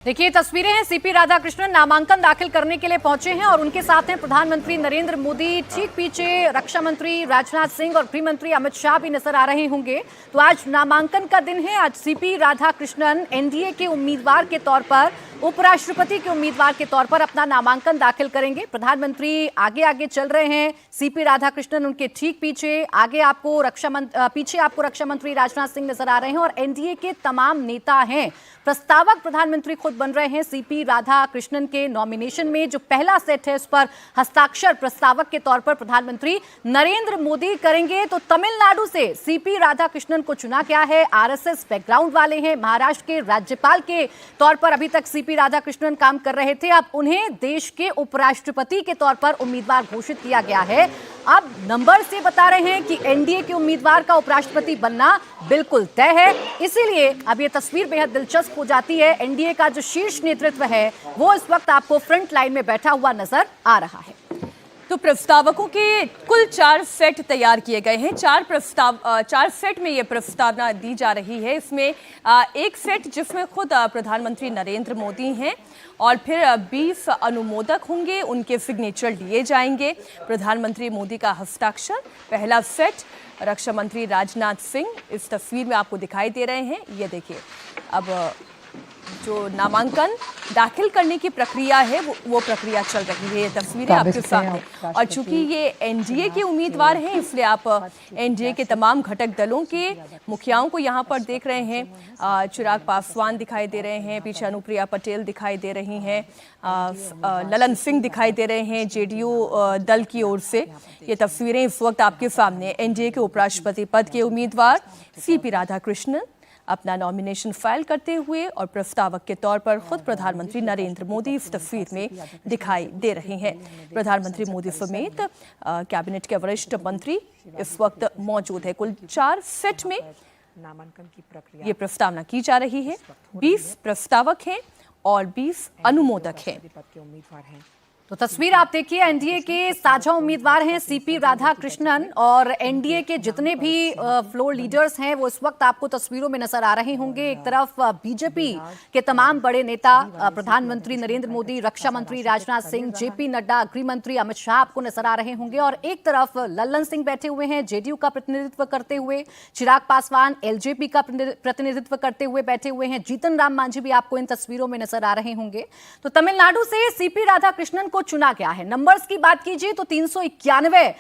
देखिए तस्वीरें हैं, सीपी राधाकृष्णन नामांकन दाखिल करने के लिए पहुंचे हैं और उनके साथ हैं प्रधानमंत्री नरेंद्र मोदी। ठीक पीछे रक्षा मंत्री राजनाथ सिंह और गृह मंत्री अमित शाह भी नजर आ रहे होंगे। तो आज नामांकन का दिन है। आज सीपी राधाकृष्णन एनडीए के उम्मीदवार के तौर पर, उपराष्ट्रपति के उम्मीदवार के तौर पर अपना नामांकन दाखिल करेंगे। प्रधानमंत्री आगे आगे चल रहे हैं, सीपी राधाकृष्णन उनके ठीक पीछे। पीछे आपको रक्षा मंत्री राजनाथ सिंह नजर आ रहे हैं और एनडीए के तमाम नेता हैं। प्रस्तावक प्रधानमंत्री खुद बन रहे हैं सीपी राधाकृष्णन के नॉमिनेशन में। जो पहला सेट है उस पर हस्ताक्षर प्रस्तावक के तौर पर प्रधानमंत्री नरेंद्र मोदी करेंगे। तो तमिलनाडु से सीपी राधाकृष्णन को चुना गया है। आरएसएस बैकग्राउंड वाले हैं, महाराष्ट्र के राज्यपाल के तौर पर अभी तक सीपी राधाकृष्णन काम कर रहे थे। अब उन्हें देश के उपराष्ट्रपति के तौर पर उम्मीदवार घोषित किया गया है। अब नंबर से बता रहे हैं कि एनडीए के उम्मीदवार का उपराष्ट्रपति बनना बिल्कुल तय है। इसीलिए अब यह तस्वीर बेहद दिलचस्प हो जाती है। एनडीए का जो शीर्ष नेतृत्व है वो इस वक्त आपको फ्रंट लाइन में बैठा हुआ नजर आ रहा है। तो प्रस्तावकों के कुल 4 सेट तैयार किए गए हैं। 4 सेट में ये प्रस्तावना दी जा रही है। इसमें एक सेट जिसमें खुद प्रधानमंत्री नरेंद्र मोदी हैं और फिर 20 अनुमोदक होंगे, उनके सिग्नेचर लिए जाएंगे। प्रधानमंत्री मोदी का हस्ताक्षर। पहला सेट रक्षा मंत्री राजनाथ सिंह इस तस्वीर में आपको दिखाई दे रहे हैं। ये देखिए, अब जो नामांकन दाखिल करने की प्रक्रिया है वो प्रक्रिया चल रही है। ये तस्वीरें आपके सामने। और चूंकि ये एनडीए के उम्मीदवार हैं, इसलिए आप एनडीए के तमाम घटक दलों के मुखियाओं को यहाँ पर देख रहे हैं। चिराग पासवान दिखाई दे रहे हैं, पीछे अनुप्रिया पटेल दिखाई दे रही हैं, ललन सिंह दिखाई दे रहे हैं जेडीयू दल की ओर से। ये तस्वीरें इस वक्त आपके सामने। एनडीए के उपराष्ट्रपति पद के उम्मीदवार सीपी राधाकृष्णन अपना नॉमिनेशन फाइल करते हुए और प्रस्तावक के तौर पर खुद प्रधानमंत्री नरेंद्र मोदी इस तस्वीर में दिखाई दे रहे हैं। प्रधानमंत्री मोदी समेत कैबिनेट के वरिष्ठ मंत्री इस वक्त मौजूद है। कुल 4 सेट में नामांकन की प्रक्रिया ये प्रस्तावना की जा रही है। 20 प्रस्तावक हैं और 20 अनुमोदक हैं। तो तस्वीर आप देखिए, एनडीए के साझा उम्मीदवार हैं सीपी राधाकृष्णन और एनडीए के जितने भी फ्लोर लीडर्स हैं वो इस वक्त आपको तस्वीरों में नजर आ रहे होंगे। एक तरफ बीजेपी के तमाम बड़े नेता प्रधानमंत्री नरेंद्र मोदी, रक्षा मंत्री राजनाथ सिंह, जेपी नड्डा, गृह मंत्री अमित शाह आपको नजर आ रहे होंगे। और एक तरफ ललन सिंह बैठे हुए हैं, जेडीयू का प्रतिनिधित्व करते हुए। चिराग पासवान एलजेपी का प्रतिनिधित्व करते हुए बैठे हुए हैं। जीतन राम मांझी भी आपको इन तस्वीरों में नजर आ रहे होंगे। तो तमिलनाडु से सीपी राधाकृष्णन को चुना गया है। नंबर्स की बात कीजिए तो 391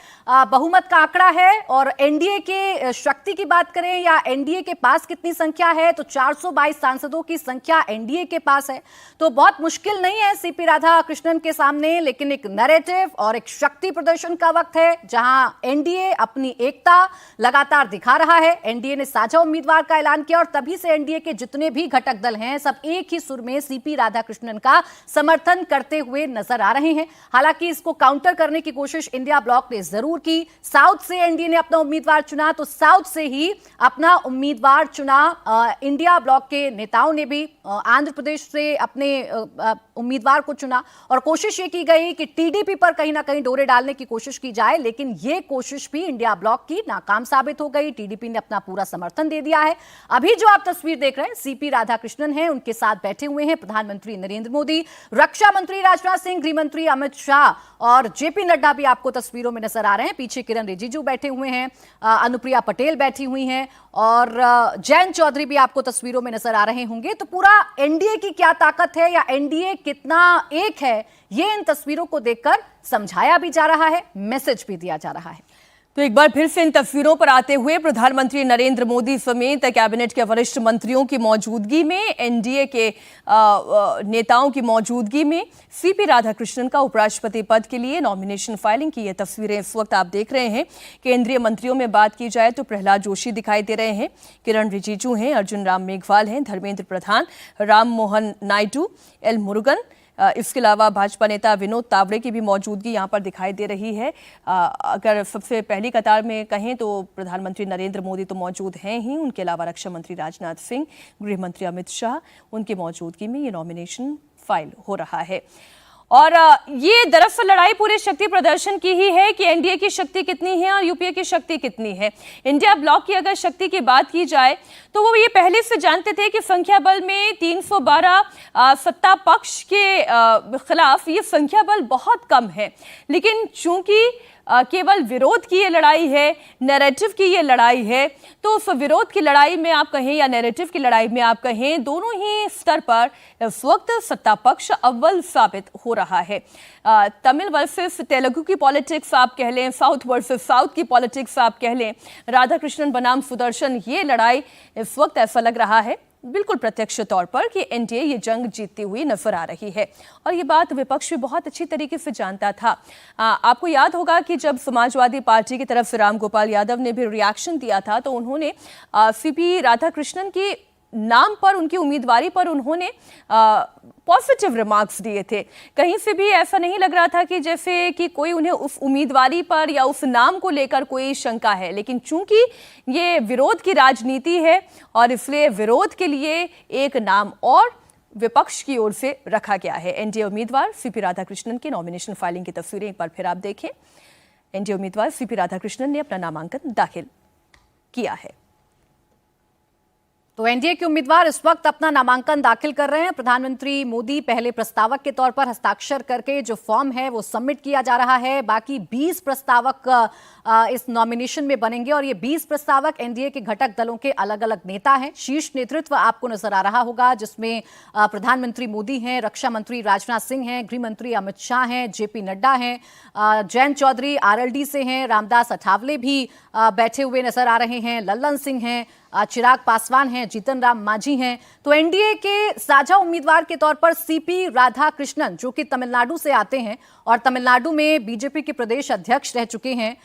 बहुमत का आंकड़ा है। और एनडीए के शक्ति की बात करें या एनडीए के पास कितनी संख्या है तो 422 सांसदों की संख्या एनडीए के पास है। तो बहुत मुश्किल नहीं है सीपी राधाकृष्णन के सामने, लेकिन एक नैरेटिव और एक शक्ति प्रदर्शन का वक्त है जहां एनडीए अपनी एकता लगातार दिखा रहा है। एनडीए ने साझा उम्मीदवार का ऐलान किया और तभी से एनडीए के जितने भी घटक दल हैं सब एक ही सुर में सीपी राधाकृष्णन का समर्थन करते हुए नजर आ रहे हैं। हालांकि इसको काउंटर करने की कोशिश इंडिया ब्लॉक ने जरूर की। साउथ से एनडीए ने अपना उम्मीदवार चुना तो साउथ से ही अपना उम्मीदवार चुना। इंडिया ब्लॉक के नेताओं ने भी आंध्र प्रदेश से अपने उम्मीदवार को चुना और कोशिश ये की गई कि टीडीपी पर कहीं ना कहीं डोरे डालने की कोशिश की जाए, लेकिन ये कोशिश भी इंडिया ब्लॉक की नाकाम साबित हो गई। टीडीपी ने अपना पूरा समर्थन दे दिया है। अभी जो आप तस्वीर देख रहे हैं सीपी राधाकृष्णन हैं, उनके साथ बैठे हुए हैं प्रधानमंत्री नरेंद्र मोदी, रक्षा मंत्री राजनाथ सिंह, गृह मंत्री अमित शाह और जेपी नड्डा भी आपको तस्वीरों में नजर आ रहे हैं। पीछे किरण रिजिजू बैठे हुए हैं, अनुप्रिया पटेल बैठी हुई हैं और जयंत चौधरी भी आपको तस्वीरों में नजर आ रहे होंगे। तो पूरा एनडीए की क्या ताकत है या एनडीए कितना एक है, ये इन तस्वीरों को देखकर समझाया भी जा रहा है, मैसेज भी दिया जा रहा है। तो एक बार फिर से इन तस्वीरों पर आते हुए प्रधानमंत्री नरेंद्र मोदी समेत कैबिनेट के वरिष्ठ मंत्रियों की मौजूदगी में, एनडीए के नेताओं की मौजूदगी में सीपी राधाकृष्णन का उपराष्ट्रपति पद के लिए नॉमिनेशन फाइलिंग की ये तस्वीरें इस वक्त आप देख रहे हैं। केंद्रीय मंत्रियों में बात की जाए तो प्रहलाद जोशी दिखाई दे रहे हैं, किरण रिजिजू हैं, अर्जुन राम मेघवाल हैं, धर्मेंद्र प्रधान, राम मोहन नायडू, एल मुरुगन। इसके अलावा भाजपा नेता विनोद तावड़े की भी मौजूदगी यहाँ पर दिखाई दे रही है। अगर सबसे पहली कतार में कहें तो प्रधानमंत्री नरेंद्र मोदी तो मौजूद हैं ही, उनके अलावा रक्षा मंत्री राजनाथ सिंह, गृह मंत्री अमित शाह, उनकी मौजूदगी में ये नॉमिनेशन फाइल हो रहा है। और ये दरअसल लड़ाई पूरे शक्ति प्रदर्शन की ही है कि एनडीए की शक्ति कितनी है और यूपीए की शक्ति कितनी है। इंडिया ब्लॉक की अगर शक्ति की बात की जाए तो वो ये पहले से जानते थे कि संख्या बल में 312 सत्ता पक्ष के खिलाफ ये संख्या बल बहुत कम है, लेकिन चूंकि केवल विरोध की ये लड़ाई है, नैरेटिव की ये लड़ाई है, तो उस विरोध की लड़ाई में आप कहें या नैरेटिव की लड़ाई में आप कहें, दोनों ही स्तर पर इस वक्त सत्ता पक्ष अव्वल साबित हो रहा है। तमिल वर्सेस तेलुगु की पॉलिटिक्स आप कह लें, साउथ वर्सेस साउथ की पॉलिटिक्स आप कह लें, राधाकृष्णन बनाम सुदर्शन, ये लड़ाई इस वक्त ऐसा लग रहा है बिल्कुल प्रत्यक्ष तौर पर कि एनडीए ये जंग जीतती हुई नजर आ रही है। और ये बात विपक्ष भी बहुत अच्छी तरीके से जानता था। आपको याद होगा कि जब समाजवादी पार्टी की तरफ से रामगोपाल यादव ने भी रिएक्शन दिया था तो उन्होंने सीपी राधाकृष्णन की नाम पर, उनकी उम्मीदवारी पर उन्होंने पॉजिटिव रिमार्क्स दिए थे। कहीं से भी ऐसा नहीं लग रहा था कि जैसे कि कोई उन्हें उस उम्मीदवारी पर या उस नाम को लेकर कोई शंका है, लेकिन चूंकि ये विरोध की राजनीति है और इसलिए विरोध के लिए एक नाम और विपक्ष की ओर से रखा गया है। एनडीए उम्मीदवार सीपी राधाकृष्णन की नॉमिनेशन फाइलिंग की तस्वीरें एक बार फिर आप देखें। एनडीए उम्मीदवार सीपी राधाकृष्णन ने अपना नामांकन दाखिल किया है। तो एनडीए के उम्मीदवार इस वक्त अपना नामांकन दाखिल कर रहे हैं। प्रधानमंत्री मोदी पहले प्रस्तावक के तौर पर हस्ताक्षर करके जो फॉर्म है वो सबमिट किया जा रहा है। बाकी 20 प्रस्तावक इस नॉमिनेशन में बनेंगे और ये 20 प्रस्तावक एनडीए के घटक दलों के अलग अलग नेता हैं। शीर्ष नेतृत्व आपको नजर आ रहा होगा, जिसमें प्रधानमंत्री मोदी हैं, रक्षा मंत्री राजनाथ सिंह हैं, गृह मंत्री अमित शाह हैं, जेपी नड्डा हैं, जयंत चौधरी आरएलडी से हैं, रामदास अठावले भी बैठे हुए नजर आ रहे हैं, लल्लन सिंह हैं, चिराग पासवान हैं, जीतन राम मांझी हैं। तो एनडीए के साझा उम्मीदवार के तौर पर सीपी राधाकृष्णन, जो कि तमिलनाडु से आते हैं और तमिलनाडु में बीजेपी के प्रदेश अध्यक्ष रह चुके हैं,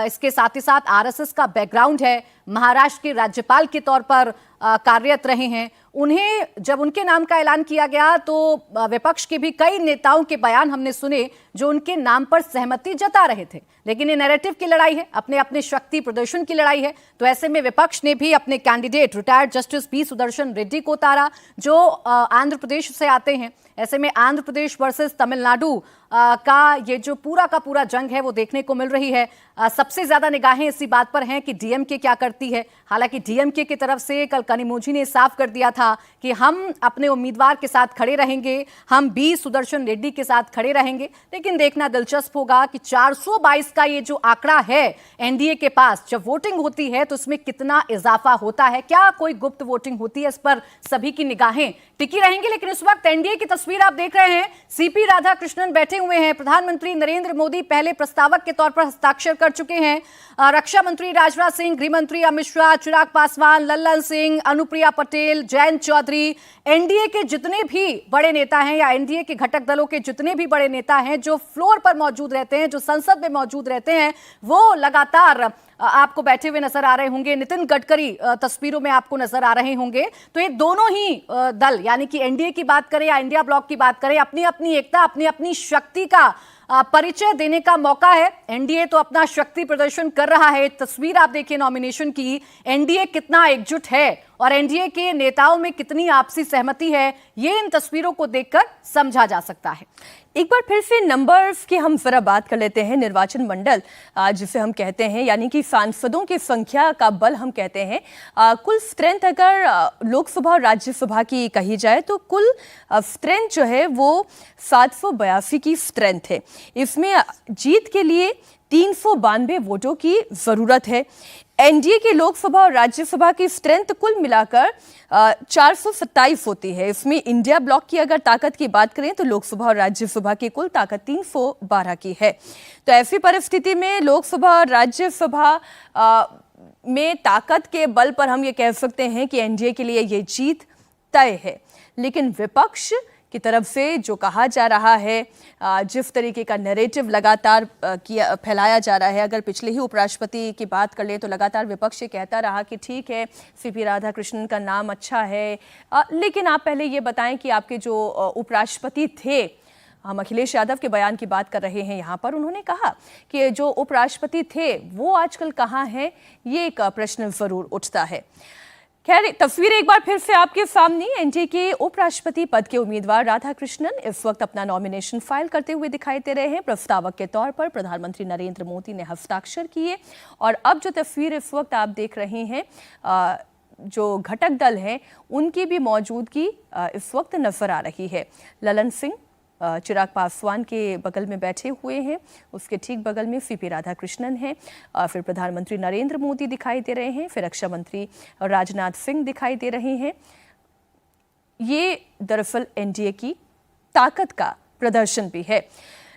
इसके साथ ही साथ आरएसएस का बैकग्राउंड है, महाराष्ट्र के राज्यपाल के तौर पर कार्यरत रहे हैं। उन्हें जब उनके नाम का ऐलान किया गया तो विपक्ष के भी कई नेताओं के बयान हमने सुने जो उनके नाम पर सहमति जता रहे थे, लेकिन ये नैरेटिव की लड़ाई है, अपने अपने शक्ति प्रदर्शन की लड़ाई है। तो ऐसे में विपक्ष ने भी अपने candidate retired justice P Sudarshan Reddy को उतारा, जो आंध्र प्रदेश से आते हैं। ऐसे में आंध्र प्रदेश वर्सेस तमिलनाडु का ये जो पूरा का पूरा जंग है वो देखने को मिल रही है। सबसे ज्यादा निगाहें इसी बात पर हैं कि डीएमके क्या करती है। हालांकि डीएमके की तरफ से कल कनिमोझी ने साफ कर दिया था कि हम अपने उम्मीदवार के साथ खड़े रहेंगे, हम बी सुदर्शन रेड्डी के साथ खड़े रहेंगे। लेकिन देखना दिलचस्प होगा कि 422 का ये जो आंकड़ा है एनडीए के पास, जब वोटिंग होती है तो इसमें कितना इजाफा होता है, क्या कोई गुप्त वोटिंग होती है, इस पर सभी की निगाहें टिकी रहेंगी। लेकिन इस वक्त एनडीए की तस्वीर आप देख रहे हैं, सीपी राधाकृष्णन बैठे हुए हैं, प्रधानमंत्री नरेंद्र मोदी पहले प्रस्तावक के तौर पर हस्ताक्षर कर चुके हैं, रक्षा मंत्री राजनाथ सिंह, गृह मंत्री अमित शाह, चिराग पासवान, लल्लन सिंह, अनुप्रिया पटेल, जयंत चौधरी, एनडीए के जितने भी बड़े नेता हैं या एनडीए के घटक दलों के जितने भी बड़े नेता हैं जो फ्लोर पर मौजूद रहते हैं, जो संसद में मौजूद रहते हैं, वो लगातार आपको बैठे हुए नजर आ रहे होंगे। नितिन गडकरी तस्वीरों में आपको नजर आ रहे होंगे। तो ये दोनों ही दल, यानी कि एनडीए की बात करें या इंडिया ब्लॉक की बात करें, अपनी अपनी एकता, अपनी अपनी शक्ति का परिचय देने का मौका है। एनडीए तो अपना शक्ति प्रदर्शन कर रहा है। तस्वीर आप देखिए नॉमिनेशन की, एनडीए कितना एकजुट है और एनडीए के नेताओं में कितनी आपसी सहमति है, ये इन तस्वीरों को देखकर समझा जा सकता है। एक बार फिर से नंबर्स की हम जरा बात कर लेते हैं। निर्वाचन मंडल जिसे हम कहते हैं, यानी कि सांसदों की संख्या का बल हम कहते हैं। कुल स्ट्रेंथ अगर लोकसभा और राज्यसभा की कही जाए तो कुल स्ट्रेंथ जो है वो 782 की स्ट्रेंथ है। इसमें जीत के लिए 392 वोटों की जरूरत है। एनडीए की लोकसभा और राज्यसभा की स्ट्रेंथ कुल मिलाकर 427 होती है। इसमें इंडिया ब्लॉक की अगर ताकत की बात करें तो लोकसभा और राज्यसभा की कुल ताकत 312 की है। तो ऐसी परिस्थिति में लोकसभा और राज्यसभा में ताकत के बल पर हम ये कह सकते हैं कि एनडीए के लिए ये जीत तय है। लेकिन विपक्ष की तरफ से जो कहा जा रहा है, जिस तरीके का नैरेटिव लगातार फैलाया जा रहा है, अगर पिछले ही उपराष्ट्रपति की बात कर ले तो लगातार विपक्ष ये कहता रहा कि ठीक है सीपी राधाकृष्णन का नाम अच्छा है, लेकिन आप पहले ये बताएं कि आपके जो उपराष्ट्रपति थे, हम अखिलेश यादव के बयान की बात कर रहे हैं यहाँ पर, उन्होंने कहा कि जो उपराष्ट्रपति थे वो आजकल कहाँ हैं, ये एक प्रश्न जरूर उठता है। खैर, तस्वीर एक बार फिर से आपके सामने। एनडीए के उपराष्ट्रपति पद के उम्मीदवार राधाकृष्णन इस वक्त अपना नॉमिनेशन फाइल करते हुए दिखाई दे रहे हैं। प्रस्तावक के तौर पर प्रधानमंत्री नरेंद्र मोदी ने हस्ताक्षर किए और अब जो तस्वीर इस वक्त आप देख रहे हैं, जो घटक दल हैं उनकी भी मौजूदगी इस वक्त नजर आ रही है। ललन सिंह चिराग पासवान के बगल में बैठे हुए हैं, उसके ठीक बगल में सीपी राधाकृष्णन हैं, फिर प्रधानमंत्री नरेंद्र मोदी दिखाई दे रहे हैं, फिर रक्षा मंत्री राजनाथ सिंह दिखाई दे रहे हैं। ये दरअसल एनडीए की ताकत का प्रदर्शन भी है।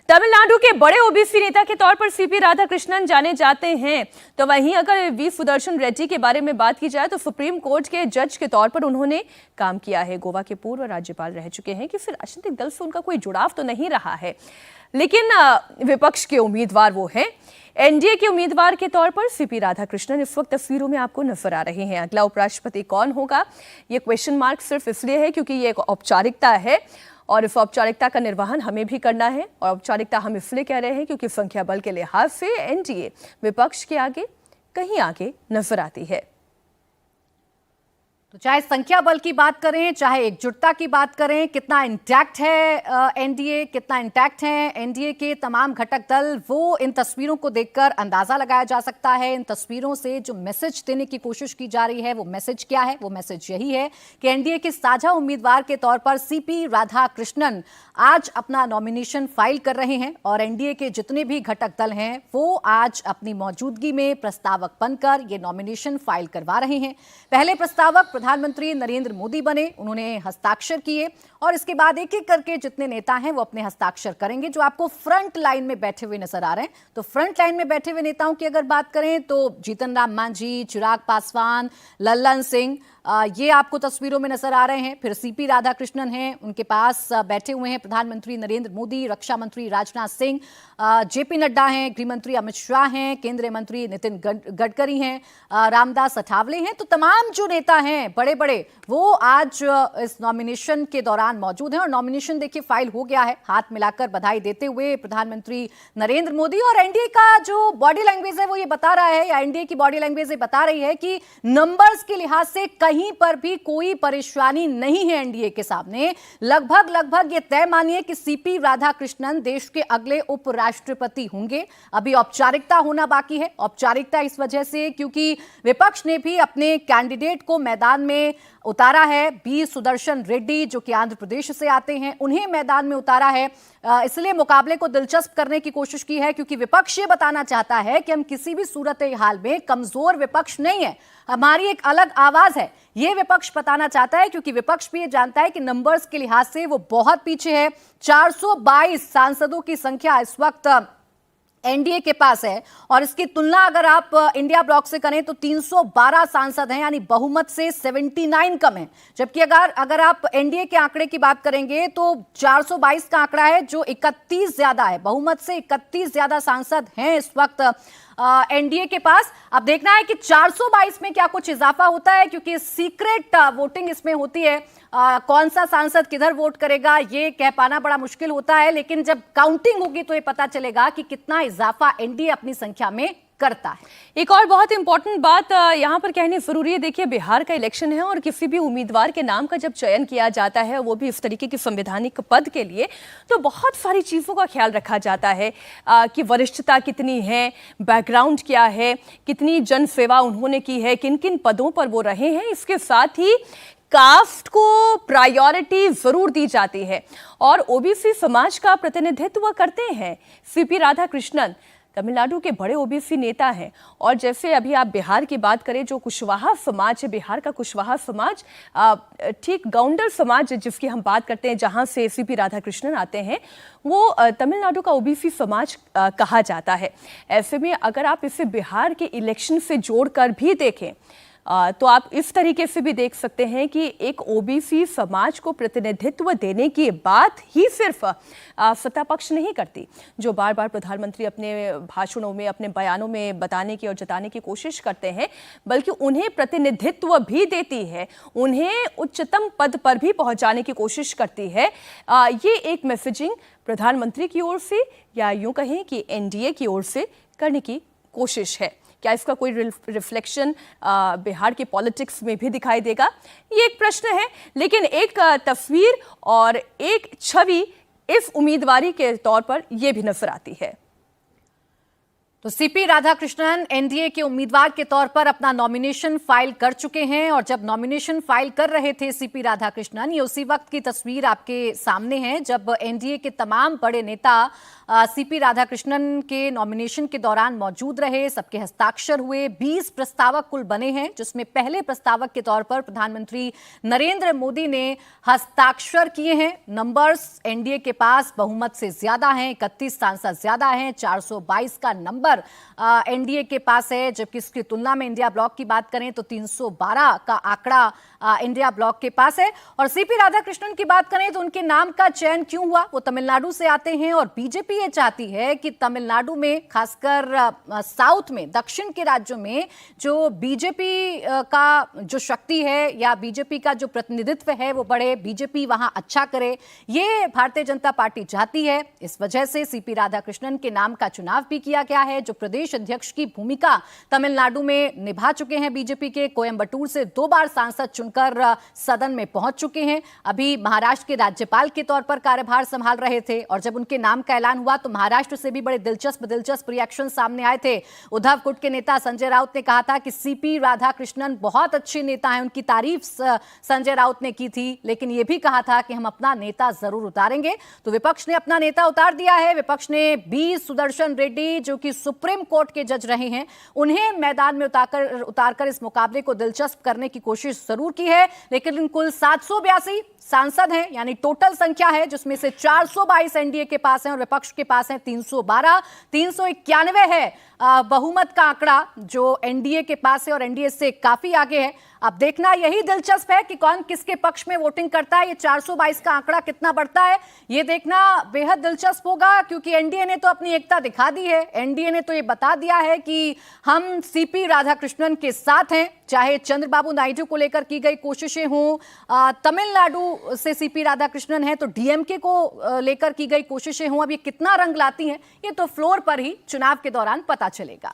तमिलनाडु के बड़े ओबीसी नेता के तौर पर सीपी राधाकृष्णन जाने जाते हैं, तो वहीं अगर वी सुदर्शन रेड्डी के बारे में बात की जाए तो सुप्रीम कोर्ट के जज के तौर पर उन्होंने काम किया है। गोवा के पूर्व राज्यपाल रह चुके हैं। किसी राजनीतिक दल से उनका कोई जुड़ाव तो नहीं रहा है, लेकिन विपक्ष के उम्मीदवार वो हैं। एनडीए के उम्मीदवार के तौर पर सीपी राधाकृष्णन इस वक्त तस्वीरों में आपको नजर आ रहे हैं। अगला उपराष्ट्रपति कौन होगा, ये क्वेश्चन मार्क सिर्फ इसलिए है क्योंकि ये एक औपचारिकता है और इस औपचारिकता का निर्वहन हमें भी करना है। और औपचारिकता हम इसलिए कह रहे हैं क्योंकि संख्या बल के लिहाज से एनडीए विपक्ष के आगे कहीं आगे नजर आती है। तो चाहे संख्या बल की बात करें, चाहे एकजुटता की बात करें, कितना इंटैक्ट है एनडीए, कितना इंटैक्ट है एनडीए के तमाम घटक दल, वो इन तस्वीरों को देखकर अंदाजा लगाया जा सकता है। इन तस्वीरों से जो मैसेज देने की कोशिश की जा रही है, वो मैसेज क्या है? वो मैसेज यही है कि एनडीए के साझा उम्मीदवार के तौर पर सीपी राधाकृष्णन आज अपना नॉमिनेशन फाइल कर रहे हैं और एनडीए के जितने भी घटक दल हैं वो आज अपनी मौजूदगी में प्रस्तावक बनकर ये नॉमिनेशन फाइल करवा रहे हैं। पहले प्रस्तावक प्रधानमंत्री नरेंद्र मोदी बने, उन्होंने हस्ताक्षर किए और इसके बाद एक एक करके जितने नेता हैं वो अपने हस्ताक्षर करेंगे, जो आपको फ्रंट लाइन में बैठे हुए नजर आ रहे हैं। तो फ्रंट लाइन में बैठे हुए नेताओं की अगर बात करें तो जीतन राम मांझी, चिराग पासवान, लल्लन सिंह, ये आपको तस्वीरों में नजर आ रहे हैं। फिर सीपी राधाकृष्णन हैं, उनके पास बैठे हुए हैं प्रधानमंत्री नरेंद्र मोदी, रक्षा मंत्री राजनाथ सिंह, जेपी नड्डा हैं, गृह मंत्री अमित शाह हैं, केंद्रीय मंत्री नितिन गडकरी हैं, रामदास अठावले हैं। तो तमाम जो नेता हैं बड़े बड़े वो आज इस नॉमिनेशन के दौरान मौजूद हैं और नॉमिनेशन देखिए फाइल हो गया है। हाथ मिलाकर बधाई देते हुए प्रधानमंत्री नरेंद्र मोदी, और एनडीए का जो बॉडी लैंग्वेज है वो ये बता रहा है, या एनडीए की बॉडी लैंग्वेज ये बता रही है कि नंबर्स के लिहाज से कहीं पर भी कोई परेशानी नहीं है एनडीए के सामने। लगभग ये तय मानिए कि सीपी राधाकृष्णन देश के अगले उपराष्ट्रपति होंगे। अभी औपचारिकता होना बाकी है। औपचारिकता इस वजह से क्योंकि विपक्ष ने भी अपने कैंडिडेट को मैदान में उतारा है। बी सुदर्शन रेड्डी जो कि आंध्र प्रदेश से आते हैं, उन्हें मैदान में उतारा है। इसलिए मुकाबले को दिलचस्प करने की कोशिश की है क्योंकि विपक्ष ये बताना चाहता है कि हम किसी भी सूरत हाल में कमजोर विपक्ष नहीं है, हमारी एक अलग आवाज है। ये विपक्ष बताना चाहता है क्योंकि विपक्ष भी ये जानता है कि नंबर्स के लिहाज से वो बहुत पीछे है। 422 सांसदों की संख्या इस वक्त एनडीए के पास है और इसकी तुलना अगर आप इंडिया ब्लॉक से करें तो 312 सांसद हैं, यानी बहुमत से 79 कम है। जबकि अगर आप एनडीए के आंकड़े की बात करेंगे तो 422 का आंकड़ा है जो 31 ज्यादा है। बहुमत से 31 ज्यादा सांसद हैं इस वक्त एनडीए के पास। अब देखना है कि 422 में क्या कुछ इजाफा होता है क्योंकि सीक्रेट वोटिंग इसमें होती है। कौन सा सांसद किधर वोट करेगा ये कह पाना बड़ा मुश्किल होता है, लेकिन जब काउंटिंग होगी तो ये पता चलेगा कि कितना इजाफा एनडीए अपनी संख्या में करता है। एक और बहुत इंपॉर्टेंट बात यहाँ पर कहनी जरूरी है। देखिए, बिहार का इलेक्शन है और किसी भी उम्मीदवार के नाम का जब चयन किया जाता है, वो भी इस तरीके के संवैधानिक पद के लिए, तो बहुत सारी चीज़ों का ख्याल रखा जाता है कि वरिष्ठता कितनी है, बैकग्राउंड क्या है, कितनी जन सेवा उन्होंने की है, किन किन पदों पर वो रहे हैं। इसके साथ ही कास्ट को प्रायोरिटी जरूर दी जाती है और ओबीसी समाज का प्रतिनिधित्व करते हैं सीपी राधाकृष्णन। तमिलनाडु के बड़े ओबीसी नेता हैं और जैसे अभी आप बिहार की बात करें, जो कुशवाहा समाज है, बिहार का कुशवाहा समाज, ठीक गौंडल समाज जिसकी हम बात करते हैं, जहां से सीपी राधाकृष्णन आते हैं, वो तमिलनाडु का ओबीसी समाज कहा जाता है। ऐसे में अगर आप इसे बिहार के इलेक्शन से जोड़कर भी देखें तो आप इस तरीके से भी देख सकते हैं कि एक ओबीसी समाज को प्रतिनिधित्व देने की बात ही सिर्फ सत्ता पक्ष नहीं करती, जो बार बार प्रधानमंत्री अपने भाषणों में, अपने बयानों में बताने की और जताने की कोशिश करते हैं, बल्कि उन्हें प्रतिनिधित्व भी देती है, उन्हें उच्चतम पद पर भी पहुंचाने की कोशिश करती है। ये एक मैसेजिंग प्रधानमंत्री की ओर से, या यूं कहें कि एनडीए की ओर से करने की कोशिश है क्या इसका कोई रिफ्लेक्शन बिहार के पॉलिटिक्स में भी दिखाई देगा, ये एक प्रश्न है। लेकिन एक तस्वीर और एक छवि इस उम्मीदवारी के तौर पर यह भी नजर आती है। तो सीपी राधाकृष्णन एनडीए के उम्मीदवार के तौर पर अपना नॉमिनेशन फाइल कर चुके हैं और जब नॉमिनेशन फाइल कर रहे थे सीपी राधाकृष्णन, ये उसी वक्त की तस्वीर आपके सामने है जब एनडीए के तमाम बड़े नेता सीपी राधाकृष्णन के नॉमिनेशन के दौरान मौजूद रहे। सबके हस्ताक्षर हुए। 20 प्रस्तावक कुल बने हैं, जिसमें पहले प्रस्तावक के तौर पर प्रधानमंत्री नरेंद्र मोदी ने हस्ताक्षर किए हैं। नंबर्स एनडीए के पास बहुमत से ज्यादा हैं, 31 सांसद ज्यादा हैं, 422 का नंबर एनडीए के पास है, जबकि इसकी तुलना में इंडिया ब्लॉक की बात करें तो 312 का आंकड़ा इंडिया ब्लॉक के पास है। और सीपी राधाकृष्णन की बात करें तो उनके नाम का चयन क्यों हुआ? वो तमिलनाडु से आते हैं और बीजेपी ये चाहती है कि तमिलनाडु में, खासकर साउथ में, दक्षिण के राज्यों में जो बीजेपी का जो शक्ति है या बीजेपी का जो प्रतिनिधित्व है वो बढ़े, बीजेपी वहां अच्छा करे, ये भारतीय जनता पार्टी चाहती है। इस वजह से सीपी राधाकृष्णन के नाम का चुनाव भी किया गया है, जो प्रदेश अध्यक्ष की भूमिका तमिलनाडु में निभा चुके हैं बीजेपी के। कोयम्बटूर से 2 बार सांसद चुनकर सदन में पहुंच चुके हैं। अभी महाराष्ट्र के राज्यपाल के तौर पर कार्यभार संभाल रहे थे और जब उनके नाम का ऐलान हुआ तो महाराष्ट्र से भी बड़े दिलचस्प रिएक्शन सामने आए थे। उद्धव गुट के नेता संजय राउत ने कहा था कि सीपी राधाकृष्णन बहुत अच्छे नेता हैं, उनकी तारीफ संजय राउत ने की थी, लेकिन यह भी कहा था कि हम अपना नेता जरूर उतारेंगे। तो विपक्ष ने अपना नेता उतार दिया है। विपक्ष ने बी सुदर्शन रेड्डी, जो कि सुप्रीम कोर्ट के जज रहे हैं, उन्हें मैदान में उतारकर इस मुकाबले को दिलचस्प करने की कोशिश जरूर की है। लेकिन कुल 782 सांसद हैं, यानी टोटल संख्या है, जिसमें से 422 एनडीए के पास हैं और विपक्ष के पास है 312। 391 है बहुमत का आंकड़ा जो एनडीए के पास है और एनडीए से काफी आगे है। अब देखना यही दिलचस्प है कि कौन किसके पक्ष में वोटिंग करता है। ये 422 का आंकड़ा कितना बढ़ता है, ये देखना बेहद दिलचस्प होगा, क्योंकि एनडीए ने तो अपनी एकता दिखा दी है। एनडीए ने तो ये बता दिया है कि हम सीपी राधाकृष्णन के साथ हैं, चाहे चंद्रबाबू नायडू को लेकर की गई कोशिशें हों, तमिलनाडु से सीपी राधाकृष्णन है तो डीएमके को लेकर की गई कोशिशें हों। अब ये कितना रंग लाती हैं, ये तो फ्लोर पर ही चुनाव के दौरान पता चलेगा।